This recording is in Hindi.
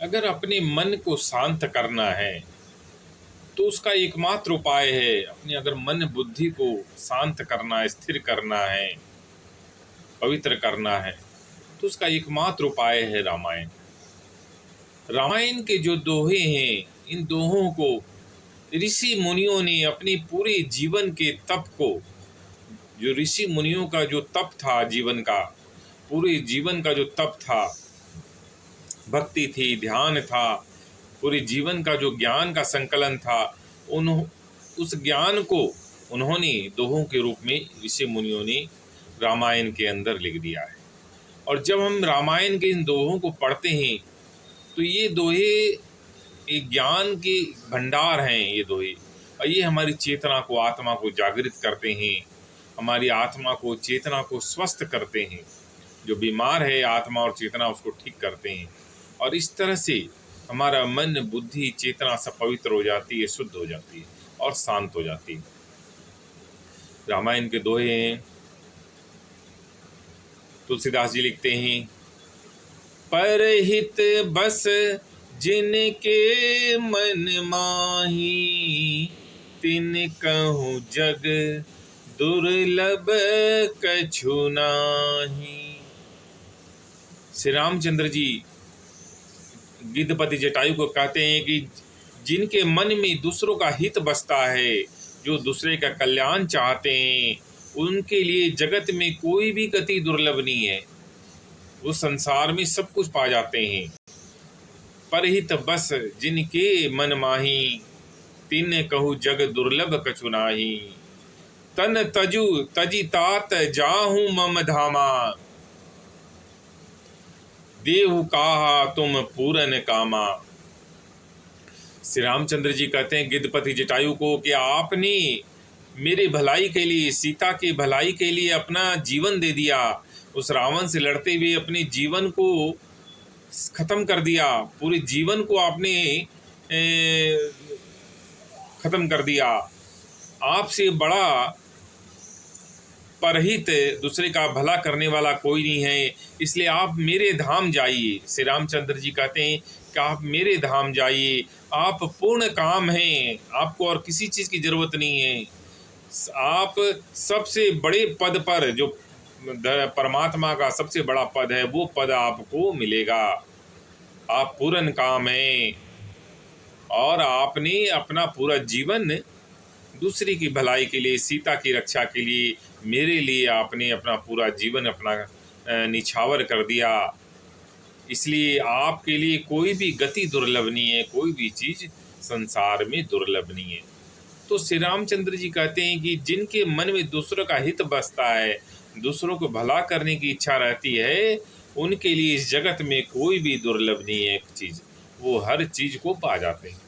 अगर अपने मन को शांत करना है तो उसका एकमात्र उपाय है, अपने अगर मन बुद्धि को शांत करना है, स्थिर करना है, पवित्र करना है, तो उसका एकमात्र उपाय है रामायण। रामायण के जो दोहे हैं, इन दोहों को ऋषि मुनियों ने अपने पूरे जीवन के तप को, जो ऋषि मुनियों का जो तप था जीवन का, पूरे जीवन का जो तप था, भक्ति थी, ध्यान था, पूरे जीवन का जो ज्ञान का संकलन था, उस ज्ञान को उन्होंने दोहों के रूप में ऋषि मुनियों ने रामायण के अंदर लिख दिया है। और जब हम रामायण के इन दोहों को पढ़ते हैं तो ये दोहे एक ज्ञान के भंडार हैं। ये दोहे, और ये हमारी चेतना को, आत्मा को जागृत करते हैं, हमारी आत्मा को, चेतना को स्वस्थ करते हैं। जो बीमार है आत्मा और चेतना, उसको ठीक करते हैं। और इस तरह से हमारा मन, बुद्धि, चेतना सब पवित्र हो जाती है, शुद्ध हो जाती है और शांत हो जाती है। रामायण के दोहे हैं, तुलसीदास जी लिखते हैं, परहित बस जिनके मन माही, तिन कहूँ जग दुर्लभ कछु नाही। श्री रामचंद्र जी गिद्धपति जटायु को कहते हैं कि जिनके मन में दूसरों का हित बसता है, जो दूसरे का कल्याण चाहते हैं, उनके लिए जगत में कोई भी गति दुर्लभ नहीं है। वो संसार में सब कुछ पा जाते हैं। परहित बस जिनके मन माही, तिन कहु जग दुर्लभ कछु नाही। तन तजु तजि तात जाहू मम धामा, देहु काहा तुम पूरन कामा। श्री रामचंद्र जी कहते हैं गिद्धपति जटायु को कि आपने मेरे भलाई के लिए, सीता के भलाई के लिए अपना जीवन दे दिया। उस रावण से लड़ते हुए अपने जीवन को खत्म कर दिया, पूरे जीवन को आपने खत्म कर दिया। आपसे बड़ा परहित, दूसरे का भला करने वाला कोई नहीं है, इसलिए आप मेरे धाम जाइए। श्री रामचंद्र जी कहते हैं कि आप मेरे धाम जाइए, आप पूर्ण काम हैं, आपको और किसी चीज़ की जरूरत नहीं है। आप सबसे बड़े पद पर, जो परमात्मा का सबसे बड़ा पद है, वो पद आपको मिलेगा। आप पूर्ण काम हैं और आपने अपना पूरा जीवन दूसरी की भलाई के लिए, सीता की रक्षा के लिए, मेरे लिए आपने अपना पूरा जीवन अपना निछावर कर दिया। इसलिए आपके लिए कोई भी गति दुर्लभ नहीं है, कोई भी चीज़ संसार में दुर्लभ नहीं है। तो श्री रामचंद्र जी कहते हैं कि जिनके मन में दूसरों का हित बसता है, दूसरों को भला करने की इच्छा रहती है, उनके लिए इस जगत में कोई भी दुर्लभ नहीं है चीज़, वो हर चीज़ को पा जाते हैं।